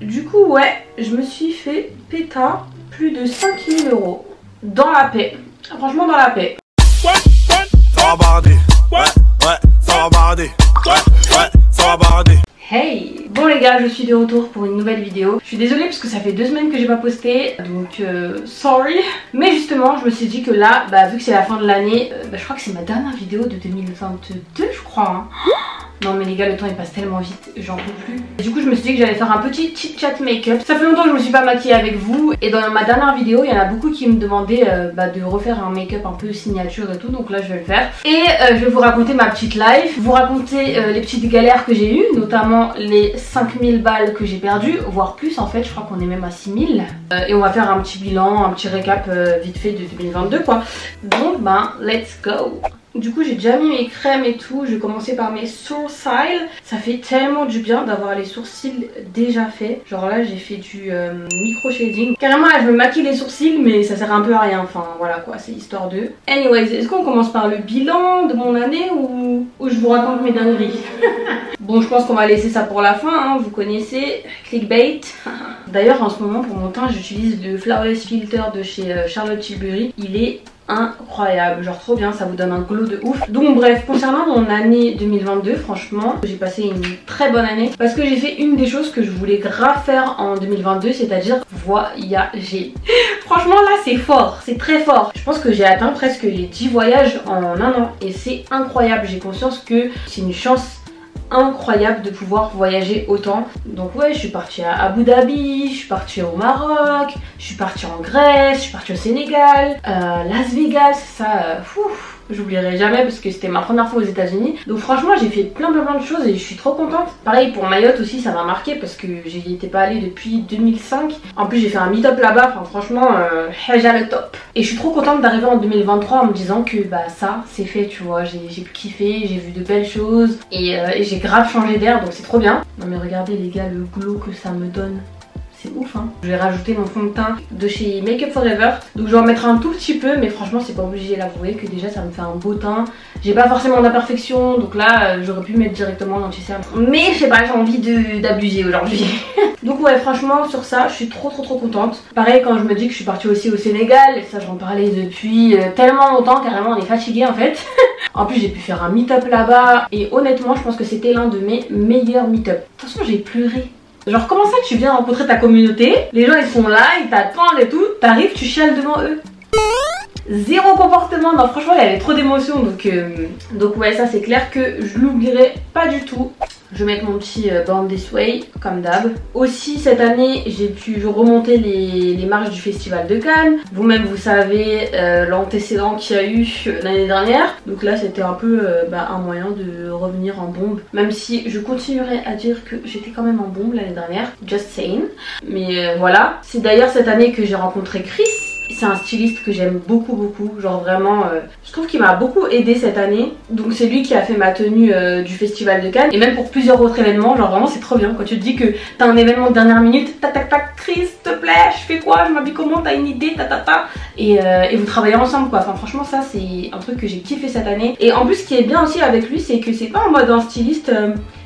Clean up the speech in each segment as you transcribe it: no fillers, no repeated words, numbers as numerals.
Du coup ouais, je me suis fait péta plus de 5000 € dans la paix. Franchement dans la paix. Ça va barder. Ouais, ça va barder. Ouais, ça va barder. Hey! Bon les gars, je suis de retour pour une nouvelle vidéo. Je suis désolée parce que ça fait 2 semaines que j'ai pas posté, donc sorry. Mais justement, je me suis dit que là, vu que c'est la fin de l'année, je crois que c'est ma dernière vidéo de 2022, je crois. Hein. Non mais les gars, le temps il passe tellement vite, j'en peux plus. Et du coup je me suis dit que j'allais faire un petit chit chat make-up. Ça fait longtemps que je me suis pas maquillée avec vous. Et dans ma dernière vidéo, il y en a beaucoup qui me demandaient de refaire un make-up un peu signature et tout. Donc là je vais le faire. Et je vais vous raconter ma petite life. Vous raconter les petites galères que j'ai eues. Notamment les 5000 balles que j'ai perdues. Voire plus en fait, je crois qu'on est même à 6000. Et on va faire un petit bilan, un petit récap vite fait de 2022 quoi. Donc let's go. Du coup j'ai déjà mis mes crèmes et tout, je vais commencer par mes sourcils. Ça fait tellement du bien d'avoir les sourcils déjà faits. Genre là j'ai fait du micro shading. Carrément là je me maquille les sourcils mais ça sert un peu à rien, enfin voilà quoi, c'est histoire de... Anyways, est-ce qu'on commence par le bilan de mon année ou je vous raconte mes dingueries? Bon je pense qu'on va laisser ça pour la fin, hein. Vous connaissez, clickbait. D'ailleurs en ce moment pour mon teint j'utilise le Flawless Filter de chez Charlotte Tilbury. Il est incroyable, genre trop bien, ça vous donne un glow de ouf. Donc bref, concernant mon année 2022, franchement j'ai passé une très bonne année parce que j'ai fait une des choses que je voulais grave faire en 2022, c'est-à-dire voyager. Franchement là c'est fort, c'est très fort. Je pense que j'ai atteint presque les 10 voyages en un an et c'est incroyable. J'ai conscience que c'est une chance incroyable de pouvoir voyager autant. Donc ouais, je suis partie à Abu Dhabi, je suis partie au Maroc, je suis partie en Grèce, je suis partie au Sénégal, Las Vegas, ça, j'oublierai jamais parce que c'était ma première fois aux États-Unis. Donc franchement j'ai fait plein de choses et je suis trop contente. Pareil pour Mayotte aussi, ça m'a marqué parce que j'y étais pas allée depuis 2005. En plus j'ai fait un meet-up là-bas, enfin franchement Haja le top. Et je suis trop contente d'arriver en 2023 en me disant que ça c'est fait, tu vois, j'ai kiffé, j'ai vu de belles choses et j'ai grave changé d'air, donc c'est trop bien. Non mais regardez les gars le glow que ça me donne. C'est ouf hein. Je vais rajouter mon fond de teint de chez Make Up Forever. Donc je vais en mettre un tout petit peu, mais franchement c'est pas obligé d'avouer que déjà ça me fait un beau teint. J'ai pas forcément d'imperfection, donc là j'aurais pu mettre directement l'anti-cerne. Mais je sais pas, j'ai envie d'abuser aujourd'hui. Donc ouais franchement sur ça je suis trop contente. Pareil quand je me dis que je suis partie aussi au Sénégal, ça j'en parlais depuis tellement longtemps, carrément on est fatigué en fait. En plus j'ai pu faire un meet-up là-bas et honnêtement je pense que c'était l'un de mes meilleurs meet-up. De toute façon j'ai pleuré. Genre comment ça tu viens rencontrer ta communauté, les gens ils sont là, ils t'attendent et tout, t'arrives, tu chiales devant eux. Zéro comportement, non franchement il y avait trop d'émotions donc ouais ça c'est clair que je l'oublierai pas du tout. Je vais mettre mon petit Born This Way comme d'hab. Aussi cette année j'ai pu remonter les marches du festival de Cannes. Vous-même vous savez l'antécédent qu'il y a eu l'année dernière. Donc là c'était un peu un moyen de revenir en bombe. Même si je continuerai à dire que j'étais quand même en bombe l'année dernière. Just saying. Mais voilà. C'est d'ailleurs cette année que j'ai rencontré Chris. C'est un styliste que j'aime beaucoup, genre vraiment je trouve qu'il m'a beaucoup aidé cette année. Donc c'est lui qui a fait ma tenue du festival de Cannes et même pour plusieurs autres événements, genre vraiment c'est trop bien quand tu te dis que t'as un événement de dernière minute, tac Chris s'il te plaît je fais quoi, je m'habille comment, t'as une idée, et vous travaillez ensemble quoi. Enfin franchement ça c'est un truc que j'ai kiffé cette année. Et en plus ce qui est bien aussi avec lui c'est que c'est pas en mode un styliste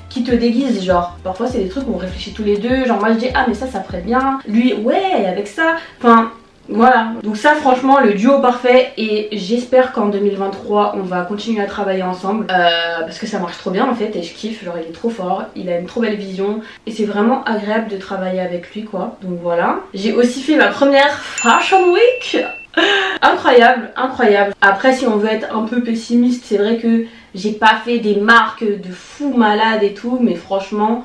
qui te déguise, genre parfois c'est des trucs où on réfléchit tous les deux, genre moi je dis ah mais ça ferait bien, lui ouais avec ça, enfin voilà, donc ça franchement le duo parfait et j'espère qu'en 2023 on va continuer à travailler ensemble parce que ça marche trop bien en fait et je kiffe, genre il est trop fort, il a une trop belle vision et c'est vraiment agréable de travailler avec lui quoi, donc voilà. J'ai aussi fait ma première Fashion Week. Incroyable. Après si on veut être un peu pessimiste, c'est vrai que j'ai pas fait des marques de fou malade et tout, mais franchement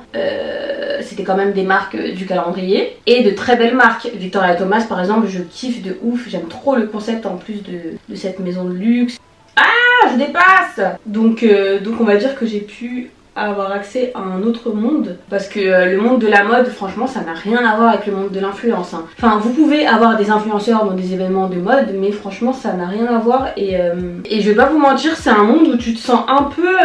c'était quand même des marques du calendrier et de très belles marques. Victoria Thomas par exemple je kiffe de ouf, j'aime trop le concept en plus de cette maison de luxe. Ah je dépasse. Donc on va dire que j'ai pu avoir accès à un autre monde parce que le monde de la mode franchement ça n'a rien à voir avec le monde de l'influence hein. Enfin vous pouvez avoir des influenceurs dans des événements de mode mais franchement ça n'a rien à voir et je vais pas vous mentir c'est un monde où tu te sens un peu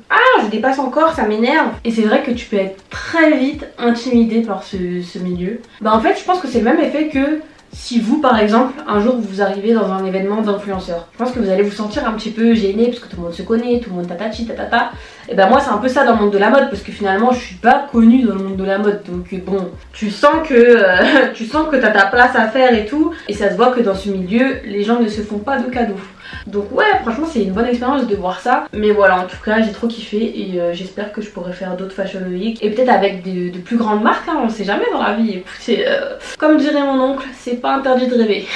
ah je dépasse encore, ça m'énerve et c'est vrai que tu peux être très vite intimidé par ce milieu. En fait je pense que c'est le même effet que si vous par exemple un jour vous arrivez dans un événement d'influenceurs, je pense que vous allez vous sentir un petit peu gêné parce que tout le monde se connaît, tout le monde tatati tatata Et ben moi c'est un peu ça dans le monde de la mode, parce que finalement je suis pas connue dans le monde de la mode, donc bon, tu sens que t'as ta place à faire et tout, et ça se voit que dans ce milieu les gens ne se font pas de cadeaux. Donc ouais, franchement c'est une bonne expérience de voir ça. Mais voilà, en tout cas j'ai trop kiffé et j'espère que je pourrai faire d'autres Fashion Week. Et peut-être avec de plus grandes marques, hein, on sait jamais dans la vie. Écoutez, comme dirait mon oncle, c'est pas interdit de rêver.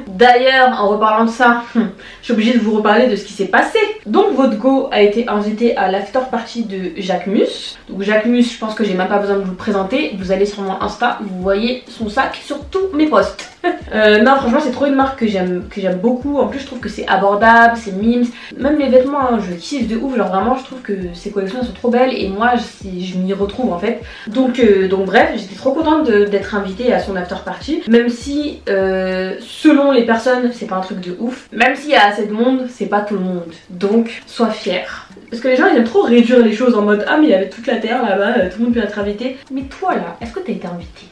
D'ailleurs, en reparlant de ça, je suis obligée de vous reparler de ce qui s'est passé. Donc votre go a été invité à l'after party de Jacquemus. Donc Jacquemus, je pense que j'ai même pas besoin de vous le présenter. Vous allez sur mon Insta, vous voyez son sac sur tous mes posts. Non franchement c'est trop une marque que j'aime beaucoup. En plus je trouve que c'est abordable, c'est mimes. Même les vêtements, hein, je kiffe de ouf. Genre vraiment je trouve que ces collections sont trop belles et moi je m'y retrouve en fait. Donc bref, j'étais trop contente d'être invitée à son after party. Même si selon les personnes c'est pas un truc de ouf. Même s'il y a assez de monde, c'est pas tout le monde. Donc sois fière. Parce que les gens ils aiment trop réduire les choses en mode ah mais il y avait toute la terre là-bas, tout le monde peut être invité. Mais toi là, est-ce que t'as été invitée?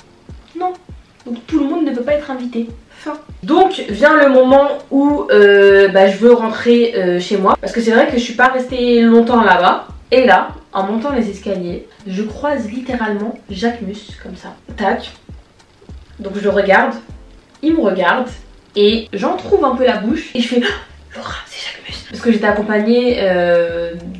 Non. Donc tout le monde ne peut pas être invité. Fin. Donc vient le moment où je veux rentrer chez moi. Parce que c'est vrai que je suis pas restée longtemps là-bas. Et là, en montant les escaliers, je croise littéralement Jacquemus comme ça. Tac. Donc je le regarde. Il me regarde. Et j'en trouve un peu la bouche. Et je fais oh, Laura, c'est Jacquemus. Parce que j'étais accompagnée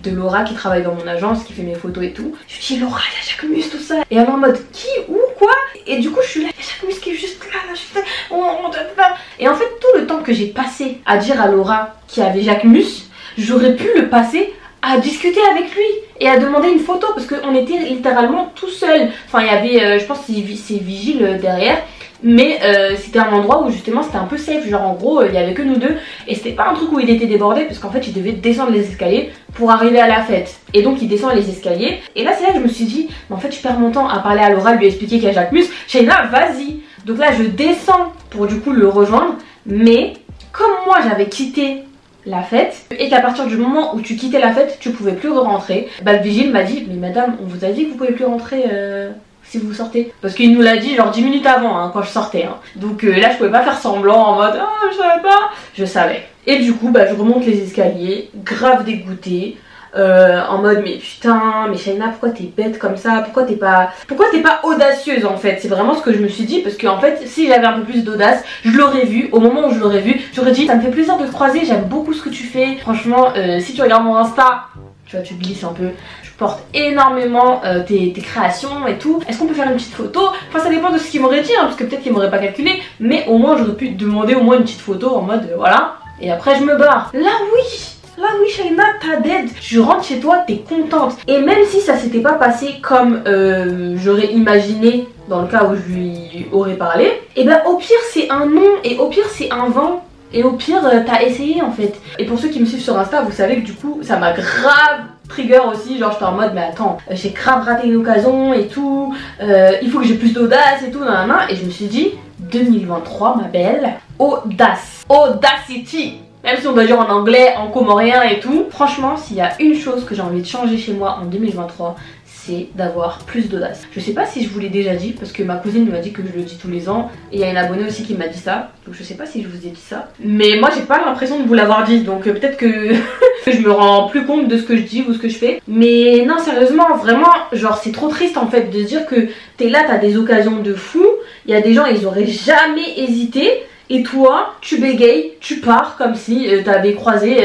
de Laura qui travaille dans mon agence, qui fait mes photos et tout. Je lui dis Laura, il y a Jacquemus, tout ça. Et elle est en mode qui, où, quoi? Et du coup je suis là, il y a Jacquemus qui est juste là, et en fait tout le temps que j'ai passé à dire à Laura qu'il y avait Jacquemus, j'aurais pu le passer à discuter avec lui et à demander une photo parce qu'on était littéralement tout seul. Enfin il y avait, je pense c'est Vigile derrière. Mais c'était un endroit où justement c'était un peu safe, genre en gros il y avait que nous deux. Et c'était pas un truc où il était débordé parce qu'en fait il devait descendre les escaliers pour arriver à la fête. Et donc il descend les escaliers. Et là c'est là que je me suis dit, mais en fait je perds mon temps à parler à Laura, lui expliquer qu'il y a Jacquemus. Shaina, vas-y. Donc là je descends pour du coup le rejoindre. Mais comme moi j'avais quitté la fête et qu'à partir du moment où tu quittais la fête tu pouvais plus rentrer, bah le vigile m'a dit mais madame on vous a dit que vous pouvez plus rentrer si vous sortez, parce qu'il nous l'a dit genre 10 minutes avant hein, quand je sortais hein. Donc là je pouvais pas faire semblant en mode ah je savais pas, je savais. Et du coup bah je remonte les escaliers grave dégoûtée en mode mais putain mais Shaina pourquoi t'es bête comme ça, pourquoi t'es pas audacieuse en fait. C'est vraiment ce que je me suis dit parce que en fait si j'avais un peu plus d'audace je l'aurais vu, au moment où je l'aurais vu j'aurais dit ça me fait plaisir de te croiser, j'aime beaucoup ce que tu fais franchement si tu regardes mon Insta tu vois tu glisses un peu, je porte énormément tes créations et tout, est-ce qu'on peut faire une petite photo? Enfin ça dépend de ce qu'il m'aurait dit hein, parce que peut-être qu'il m'aurait pas calculé, mais au moins j'aurais pu te demander au moins une petite photo en mode voilà, et après je me barre. Là oui Shaina t'as dead, je rentre chez toi, t'es contente. Et même si ça s'était pas passé comme j'aurais imaginé dans le cas où je lui aurais parlé, et ben au pire c'est un non, et au pire c'est un vent, et au pire t'as essayé en fait. Et pour ceux qui me suivent sur Insta, vous savez que du coup ça m'a grave trigger aussi, genre j'étais en mode mais attends j'ai grave raté une occasion et tout, il faut que j'ai plus d'audace et tout nanana. Et je me suis dit 2023 ma belle, audace, audacity. Même si on doit dire en anglais, en comorien et tout. Franchement, s'il y a une chose que j'ai envie de changer chez moi en 2023, c'est d'avoir plus d'audace. Je sais pas si je vous l'ai déjà dit, parce que ma cousine m'a dit que je le dis tous les ans. Et il y a une abonnée aussi qui m'a dit ça. Donc je sais pas si je vous ai dit ça. Mais moi j'ai pas l'impression de vous l'avoir dit. Donc peut-être que je me rends plus compte de ce que je dis ou ce que je fais. Mais non sérieusement, vraiment, genre c'est trop triste en fait de se dire que t'es là, t'as des occasions de fou. Il y a des gens, ils auraient jamais hésité. Et toi, tu bégayes, tu pars comme si t'avais croisé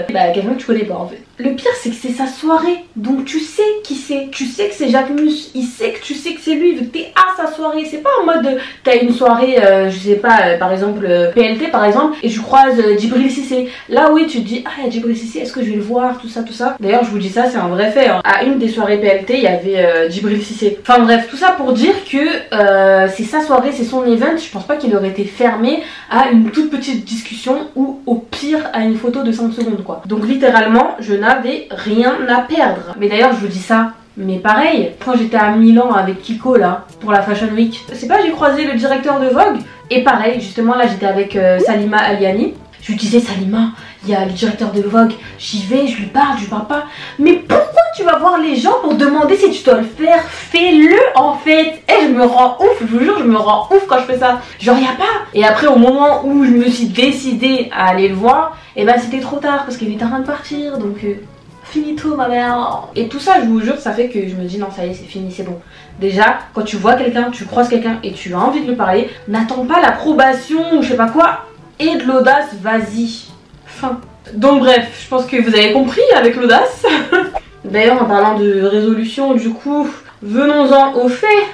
quelqu'un que tu connais pas en fait. Le pire c'est que c'est sa soirée, donc tu sais qui c'est, tu sais que c'est Jacquemus, il sait que tu sais que c'est lui, vu que t'es à sa soirée. C'est pas en mode t'as une soirée, je sais pas, par exemple PLT par exemple, et tu croises Djibril Cissé. Là oui tu te dis ah il y a Djibril Cissé, est-ce que je vais le voir, tout ça tout ça. D'ailleurs je vous dis ça, c'est un vrai fait hein. À une des soirées PLT il y avait Djibril Cissé. Enfin bref, tout ça pour dire que c'est sa soirée, c'est son event. Je pense pas qu'il aurait été fermé à une toute petite discussion ou au pire à une photo de 5 secondes quoi. Donc littéralement je n'avais rien à perdre. Mais d'ailleurs je vous dis ça, mais pareil, quand j'étais à Milan avec Kiko là, pour la Fashion Week, c'est pas j'ai croisé le directeur de Vogue. Et pareil, justement là j'étais avec Salima Aliani. Je lui disais Salima, il y a le directeur de Vogue, j'y vais, je lui parle pas. Mais pourquoi tu vas voir les gens pour demander si tu dois le faire? Fais-le en fait. Et je me rends ouf, je vous jure, je me rends ouf quand je fais ça. Genre y a pas. Et après au moment où je me suis décidée à aller le voir, et ben c'était trop tard parce qu'il était en train de partir. Donc finito ma mère. Et tout ça, je vous jure, ça fait que je me dis non, ça y est, c'est fini, c'est bon. Déjà, quand tu vois quelqu'un, tu croises quelqu'un et tu as envie de lui parler, n'attends pas l'approbation ou je sais pas quoi, et de l'audace, vas-y. Fin. Donc bref, je pense que vous avez compris avec l'audace. D'ailleurs, en parlant de résolution, du coup, venons-en aux faits.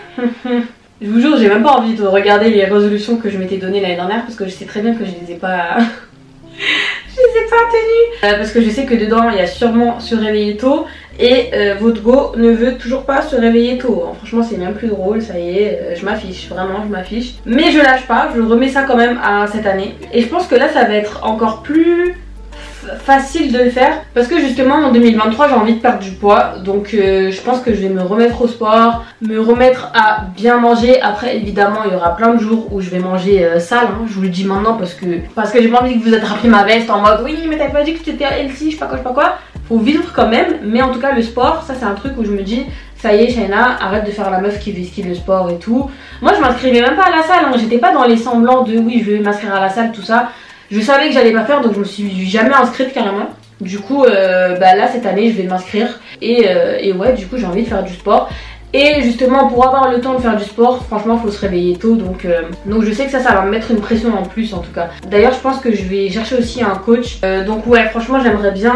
Je vous jure, j'ai même pas envie de regarder les résolutions que je m'étais données l'année dernière parce que je sais très bien que je les ai pas... je les ai pas tenues. Parce que je sais que dedans, il y a sûrement se réveiller tôt et votre go ne veut toujours pas se réveiller tôt. Franchement, c'est même plus drôle, ça y est, je m'affiche, vraiment, je m'affiche. Mais je lâche pas, je remets ça quand même à cette année. Et je pense que là, ça va être encore plus... facile de le faire parce que justement en 2023 j'ai envie de perdre du poids, donc je pense que je vais me remettre au sport, me remettre à bien manger. Après évidemment il y aura plein de jours où je vais manger sale, hein, je vous le dis maintenant parce que j'ai pas envie que vous attrapiez ma veste en mode oui mais t'as pas dit que t'étais healthy, je sais pas quoi, faut vivre quand même. Mais en tout cas le sport, ça c'est un truc où je me dis ça y est Shaina, arrête de faire la meuf qui veut skier le sport et tout. Moi je m'inscrivais même pas à la salle, hein, j'étais pas dans les semblants de oui je vais m'inscrire à la salle tout ça. Je savais que j'allais pas faire, donc je me suis jamais inscrite carrément. Du coup là cette année je vais m'inscrire et ouais, du coup j'ai envie de faire du sport. Et justement pour avoir le temps de faire du sport, franchement faut se réveiller tôt, donc je sais que ça va me mettre une pression en plus en tout cas. D'ailleurs je pense que je vais chercher aussi un coach, donc ouais franchement j'aimerais bien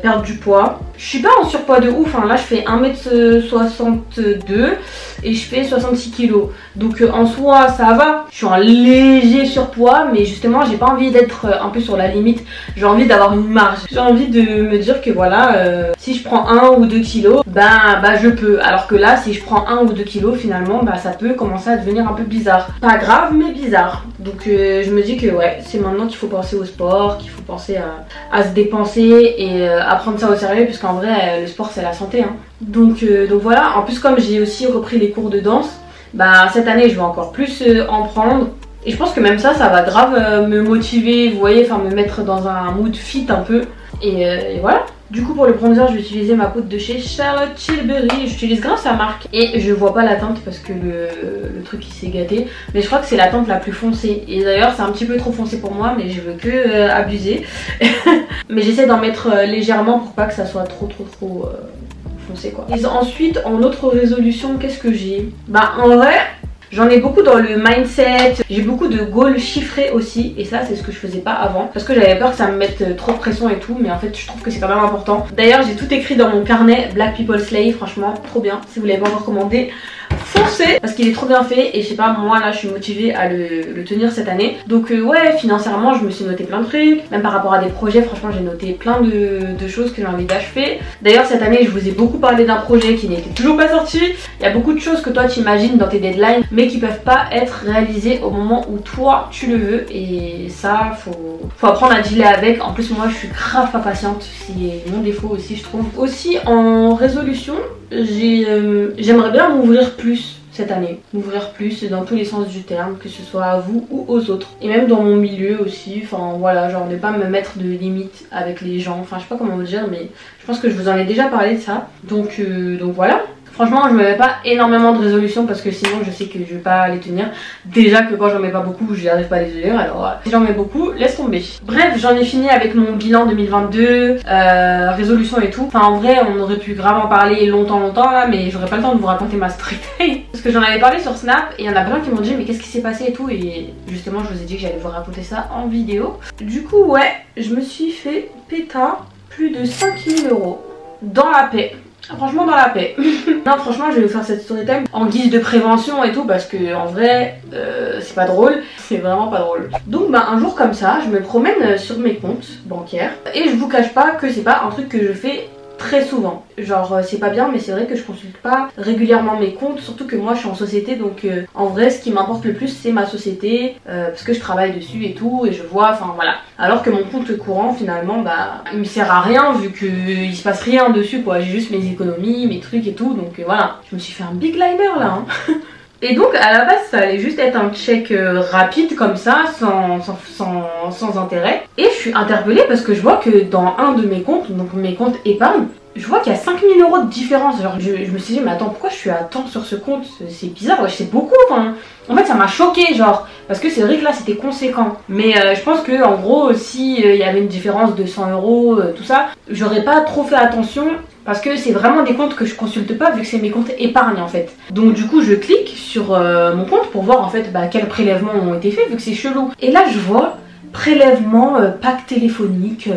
perdre du poids. Je suis pas en surpoids de ouf, hein. Là je fais 1m62 et je fais 66 kg. Donc en soi ça va, je suis en léger surpoids, mais justement j'ai pas envie d'être un peu sur la limite. J'ai envie d'avoir une marge, j'ai envie de me dire que voilà, si je prends 1 ou 2 kilos, bah je peux. Alors que là si je prends 1 ou 2 kilos finalement, bah ça peut commencer à devenir un peu bizarre. Pas grave mais bizarre. Donc je me dis que ouais, c'est maintenant qu'il faut penser au sport, qu'il faut penser à se dépenser et à prendre ça au sérieux, puisqu'en vrai le sport c'est la santé, hein. Donc voilà, en plus comme j'ai aussi repris les cours de danse, bah cette année je vais encore plus en prendre. Et je pense que même ça va grave me motiver, vous voyez, enfin me mettre dans un mood fit un peu. Et voilà. Du coup pour le bronzer je vais utiliser ma poudre de chez Charlotte Tilbury. J'utilise grave sa marque et je vois pas la teinte parce que le truc il s'est gâté. Mais je crois que c'est la teinte la plus foncée. Et d'ailleurs c'est un petit peu trop foncé pour moi, mais je veux que abuser. Mais j'essaie d'en mettre légèrement pour pas que ça soit trop foncé quoi. Et ensuite en autre résolution qu'est-ce que j'ai? Bah en vrai... j'en ai beaucoup dans le mindset, j'ai beaucoup de goals chiffrés aussi, et ça c'est ce que je faisais pas avant parce que j'avais peur que ça me mette trop de pression et tout, mais en fait je trouve que c'est quand même important. D'ailleurs j'ai tout écrit dans mon carnet Black People Slay, franchement trop bien. Si vous l'avez pas encore commandé, foncez parce qu'il est trop bien fait et je sais pas, moi là je suis motivée à le tenir cette année. Donc ouais, financièrement je me suis noté plein de trucs, même par rapport à des projets, franchement j'ai noté plein de choses que j'ai envie d'achever. D'ailleurs cette année je vous ai beaucoup parlé d'un projet qui n'était toujours pas sorti. Il y a beaucoup de choses que toi tu imagines dans tes deadlines mais qui peuvent pas être réalisées au moment où toi tu le veux, et ça faut apprendre à dealer avec. En plus moi je suis grave pas patiente, c'est mon défaut aussi je trouve. Aussi en résolution, j'aimerais bien m'ouvrir plus cette année, m'ouvrir plus dans tous les sens du terme, que ce soit à vous ou aux autres, et même dans mon milieu aussi, enfin voilà, genre ne pas me mettre de limites avec les gens, enfin je sais pas comment vous dire, mais je pense que je vous en ai déjà parlé de ça, donc voilà. Franchement je me mets pas énormément de résolutions parce que sinon je sais que je vais pas les tenir. Déjà que quand j'en mets pas beaucoup je n'arrive pas à les tenir, alors si j'en mets beaucoup laisse tomber. Bref, j'en ai fini avec mon bilan 2022, résolution et tout. Enfin en vrai on aurait pu grave en parler longtemps là, mais j'aurais pas le temps de vous raconter ma street day. Parce que j'en avais parlé sur Snap et il y en a plein qui m'ont dit mais qu'est-ce qui s'est passé et tout, et justement je vous ai dit que j'allais vous raconter ça en vidéo. Du coup ouais, je me suis fait péta plus de 5000 € dans la paix. Franchement dans la paix. Non franchement je vais vous faire cette story time en guise de prévention et tout, parce que en vrai c'est pas drôle, c'est vraiment pas drôle. Donc bah un jour comme ça je me promène sur mes comptes bancaires et je vous cache pas que c'est pas un truc que je fais très souvent. Genre c'est pas bien, mais c'est vrai que je consulte pas régulièrement mes comptes, surtout que moi je suis en société, donc en vrai ce qui m'importe le plus c'est ma société, parce que je travaille dessus et tout, et je vois, enfin voilà. Alors que mon compte courant finalement bah il me sert à rien vu que il se passe rien dessus quoi, j'ai juste mes économies, mes trucs et tout, donc voilà. Je me suis fait un big liner là hein. Et donc à la base ça allait juste être un check rapide comme ça, sans intérêt. Et je suis interpellée parce que je vois que dans un de mes comptes, donc mes comptes épargne, je vois qu'il y a 5000 € de différence. Genre je me suis dit mais attends, pourquoi je suis à tant sur ce compte? C'est bizarre, ouais, c'est beaucoup. Enfin, en fait ça m'a choqué genre, parce que c'est vrai que là c'était conséquent. Mais je pense que en gros si il y avait une différence de 100 €, tout ça, j'aurais pas trop fait attention. Parce que c'est vraiment des comptes que je consulte pas vu que c'est mes comptes épargne en fait. Donc du coup je clique sur mon compte pour voir en fait quels prélèvements ont été faits vu que c'est chelou. Et là je vois prélèvement pack téléphonique,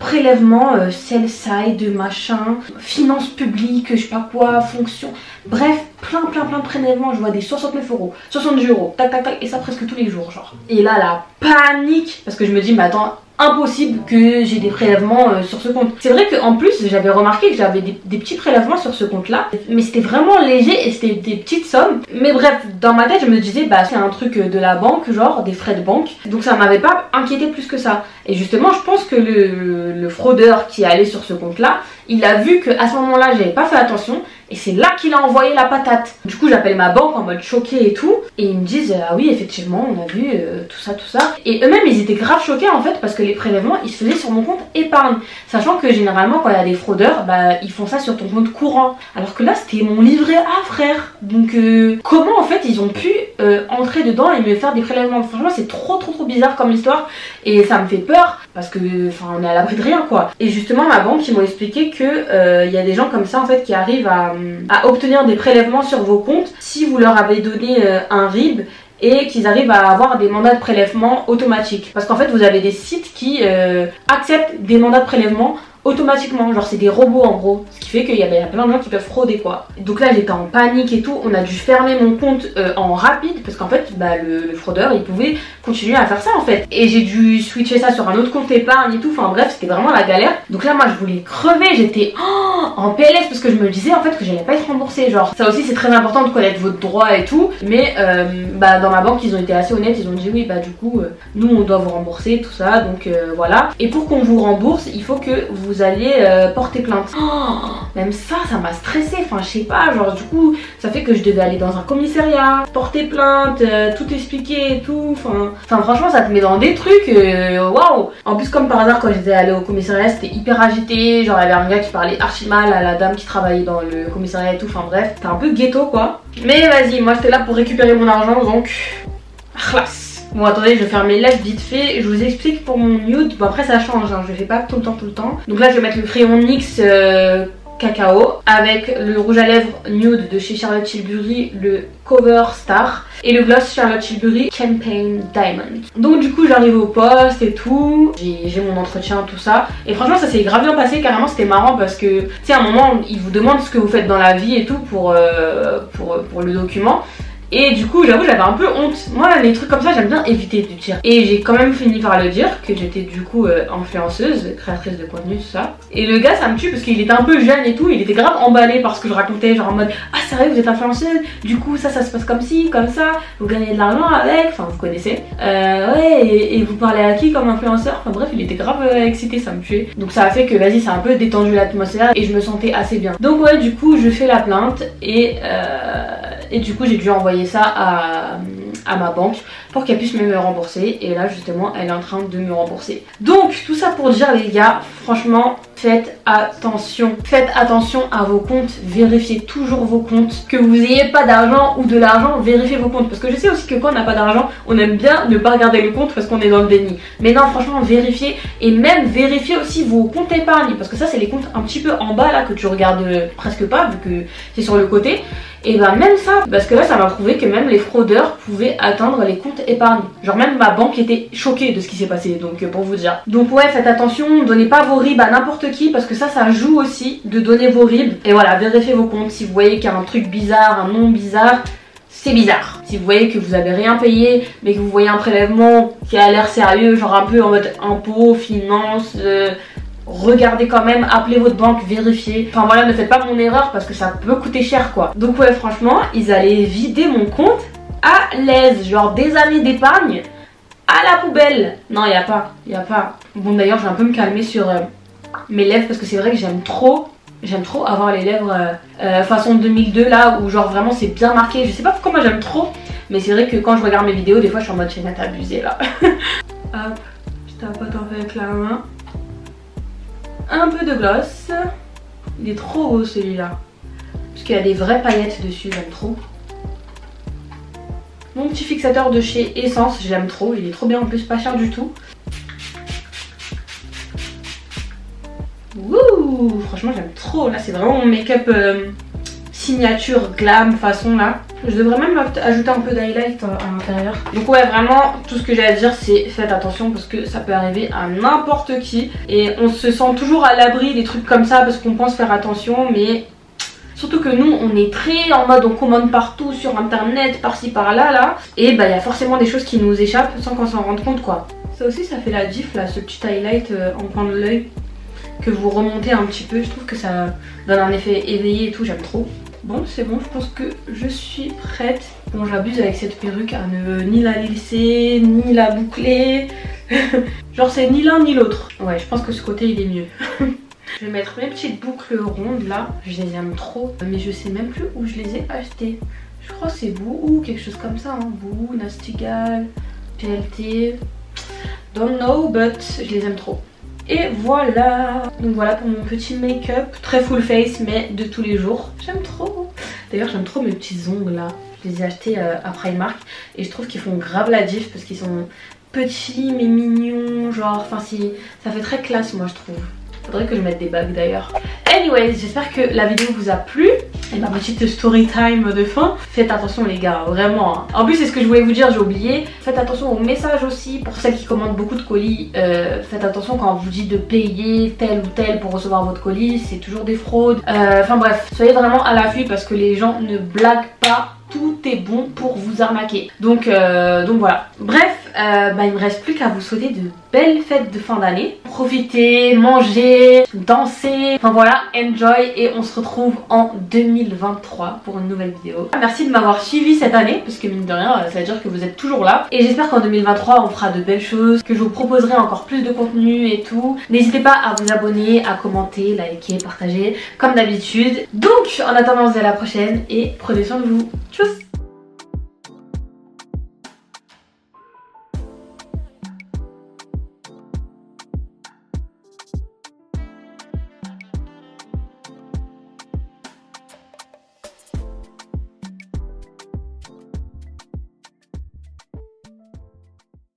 prélèvement sell side machin, finances publiques, je sais pas quoi, fonction. Bref, plein de prélèvements. Je vois des 69 €, 70 €, tac tac tac, et ça presque tous les jours genre. Et là la panique parce que je me dis mais attends, impossible que j'ai des prélèvements sur ce compte. C'est vrai qu'en plus j'avais remarqué que j'avais des petits prélèvements sur ce compte là, mais c'était vraiment léger et c'était des petites sommes. Mais bref, dans ma tête je me disais bah c'est un truc de la banque, genre des frais de banque, donc ça m'avait pas inquiété plus que ça. Et justement je pense que le fraudeur qui est allé sur ce compte là, il a vu que à ce moment là j'avais pas fait attention et c'est là qu'il a envoyé la patate. Du coup j'appelle ma banque en mode choquée et tout, et ils me disent ah oui effectivement on a vu tout ça. Et eux-mêmes ils étaient grave choqués en fait parce que les prélèvements ils se faisaient sur mon compte épargne, sachant que généralement quand il y a des fraudeurs bah ils font ça sur ton compte courant, alors que là c'était mon livret A frère. Donc comment en fait ils ont pu entrer dedans et me faire des prélèvements? Franchement c'est trop bizarre comme histoire et ça me fait peur parce que enfin on est à l'abri de rien quoi. Et justement ma banque ils m'ont expliqué que il y a des gens comme ça en fait qui arrivent à obtenir des prélèvements sur vos comptes si vous leur avez donné un RIB et qu'ils arrivent à avoir des mandats de prélèvement automatiques. Parce qu'en fait vous avez des sites qui acceptent des mandats de prélèvement automatiquement, genre c'est des robots en gros, ce qui fait qu'il y a plein de gens qui peuvent frauder quoi. Donc là j'étais en panique et tout, on a dû fermer mon compte en rapide parce qu'en fait le fraudeur il pouvait continuer à faire ça en fait. Et j'ai dû switcher ça sur un autre compte épargne et tout, enfin bref c'était vraiment la galère. Donc là moi je voulais crever, j'étais en PLS parce que je me disais en fait que j'allais pas être remboursée. Genre ça aussi c'est très important de connaître votre droit et tout, mais dans ma banque ils ont été assez honnêtes, ils ont dit oui du coup nous on doit vous rembourser tout ça, donc voilà. Et pour qu'on vous rembourse il faut que vous allez porter plainte. Même ça m'a stressée, enfin je sais pas, genre du coup ça fait que je devais aller dans un commissariat, porter plainte, tout expliquer et tout, enfin franchement ça te met dans des trucs, waouh. En plus comme par hasard quand j'étais allée au commissariat c'était hyper agité, genre il y avait un gars qui parlait archi mal à la dame qui travaillait dans le commissariat et tout, enfin bref, c'était un peu ghetto quoi. Mais vas-y, moi j'étais là pour récupérer mon argent donc classe. Bon attendez, je vais faire mes lèvres vite fait, je vous explique pour mon nude. Bon après ça change, hein. Je le fais pas tout le temps. Donc là je vais mettre le crayon NYX cacao avec le rouge à lèvres nude de chez Charlotte Tilbury, le Cover Star, et le gloss Charlotte Tilbury Champagne Diamond. Donc du coup j'arrive au poste et tout, j'ai mon entretien tout ça, et franchement ça s'est grave bien passé, carrément c'était marrant parce que tu sais à un moment ils vous demandent ce que vous faites dans la vie et tout pour le document. Et du coup j'avoue j'avais un peu honte. Moi les trucs comme ça j'aime bien éviter de dire. Et j'ai quand même fini par le dire que j'étais du coup influenceuse, créatrice de contenu, tout ça. Et le gars ça me tue parce qu'il était un peu jeune et tout, il était grave emballé par ce que je racontais, genre en mode ah sérieux vous êtes influenceuse, du coup ça se passe comme ci, comme ça, vous gagnez de l'argent avec, enfin vous connaissez. Ouais et vous parlez à qui comme influenceur, enfin bref il était grave excité, ça me tuait. Donc ça a fait que vas-y ça a un peu détendu l'atmosphère et je me sentais assez bien. Donc ouais du coup je fais la plainte et du coup j'ai dû envoyer ça à ma banque pour qu'elle puisse me rembourser, et là justement elle est en train de me rembourser. Donc tout ça pour dire les gars, franchement faites attention à vos comptes, vérifiez toujours vos comptes, que vous ayez pas d'argent ou de l'argent, vérifiez vos comptes, parce que je sais aussi que quand on n'a pas d'argent on aime bien ne pas regarder le compte parce qu'on est dans le déni, mais non franchement vérifiez, et même vérifiez aussi vos comptes épargne, parce que ça c'est les comptes un petit peu en bas là que tu regardes presque pas vu que c'est sur le côté. Et bah même ça, parce que là ça m'a prouvé que même les fraudeurs pouvaient atteindre les comptes épargne. Genre même ma banque était choquée de ce qui s'est passé, donc pour vous dire. Donc ouais faites attention, donnez pas vos RIB à n'importe qui parce que ça joue aussi de donner vos RIB. Et voilà, vérifiez vos comptes, si vous voyez qu'il y a un truc bizarre, un nom bizarre, c'est bizarre. Si vous voyez que vous avez rien payé mais que vous voyez un prélèvement qui a l'air sérieux, genre un peu en mode impôt, finance, regardez quand même, appelez votre banque, vérifiez. Enfin voilà, ne faites pas mon erreur parce que ça peut coûter cher quoi. Donc ouais franchement, ils allaient vider mon compte à l'aise, genre des années d'épargne à la poubelle. Non y a pas. Bon d'ailleurs je vais un peu me calmer sur mes lèvres parce que c'est vrai que j'aime trop avoir les lèvres façon 2002 là où genre vraiment c'est bien marqué. Je sais pas pourquoi moi j'aime trop, mais c'est vrai que quand je regarde mes vidéos des fois je suis en mode Shayna t'as abusé là. Hop, je tapote en fait avec la main. Un peu de gloss. Il est trop beau celui-là. Parce qu'il y a des vraies paillettes dessus, j'aime trop. Mon petit fixateur de chez Essence, je l'aime trop. Il est trop bien en plus, pas cher du tout. Wouh, franchement j'aime trop. Là c'est vraiment mon make-up signature glam façon là. Je devrais même ajouter un peu d'highlight à l'intérieur. Donc ouais, vraiment tout ce que j'ai à dire c'est faites attention parce que ça peut arriver à n'importe qui. Et on se sent toujours à l'abri des trucs comme ça parce qu'on pense faire attention, mais surtout que nous on est très en mode on commande partout sur internet, par-ci par-là là. Et bah il y a forcément des choses qui nous échappent sans qu'on s'en rende compte quoi. Ça aussi ça fait la diff là, ce petit highlight en coin de l'œil que vous remontez un petit peu. Je trouve que ça donne un effet éveillé et tout, j'aime trop. Bon c'est bon, je pense que je suis prête. Bon j'abuse avec cette perruque à ne ni la lisser, ni la boucler. Genre c'est ni l'un ni l'autre. Ouais je pense que ce côté il est mieux. Je vais mettre mes petites boucles rondes là, je les aime trop. Mais je sais même plus où je les ai achetées. Je crois que c'est Boo ou quelque chose comme ça, hein. Boo, Nastigal, PLT, don't know but je les aime trop. Et voilà, donc voilà pour mon petit make-up, très full face mais de tous les jours. J'aime trop. D'ailleurs j'aime trop mes petits ongles là, je les ai achetés à Primark et je trouve qu'ils font grave la diff parce qu'ils sont petits mais mignons, genre, enfin si, ça fait très classe moi je trouve. Faudrait que je mette des bagues d'ailleurs. Anyways, j'espère que la vidéo vous a plu. Et ma petite story time de fin. Faites attention les gars, vraiment. En plus c'est ce que je voulais vous dire, j'ai oublié. Faites attention aux messages aussi. Pour celles qui commandent beaucoup de colis, faites attention quand on vous dit de payer tel ou tel pour recevoir votre colis. C'est toujours des fraudes. Enfin bref, soyez vraiment à l'affût parce que les gens ne blaguent pas. Tout est bon pour vous arnaquer. Donc voilà. Bref, il me reste plus qu'à vous souhaiter de belles fêtes de fin d'année. Profitez, mangez, dansez. Enfin voilà, enjoy et on se retrouve en 2023 pour une nouvelle vidéo. Merci de m'avoir suivi cette année parce que mine de rien, ça veut dire que vous êtes toujours là. Et j'espère qu'en 2023 on fera de belles choses, que je vous proposerai encore plus de contenu et tout. N'hésitez pas à vous abonner, à commenter, liker, partager comme d'habitude. Donc en attendant, on se dit à la prochaine et prenez soin de vous.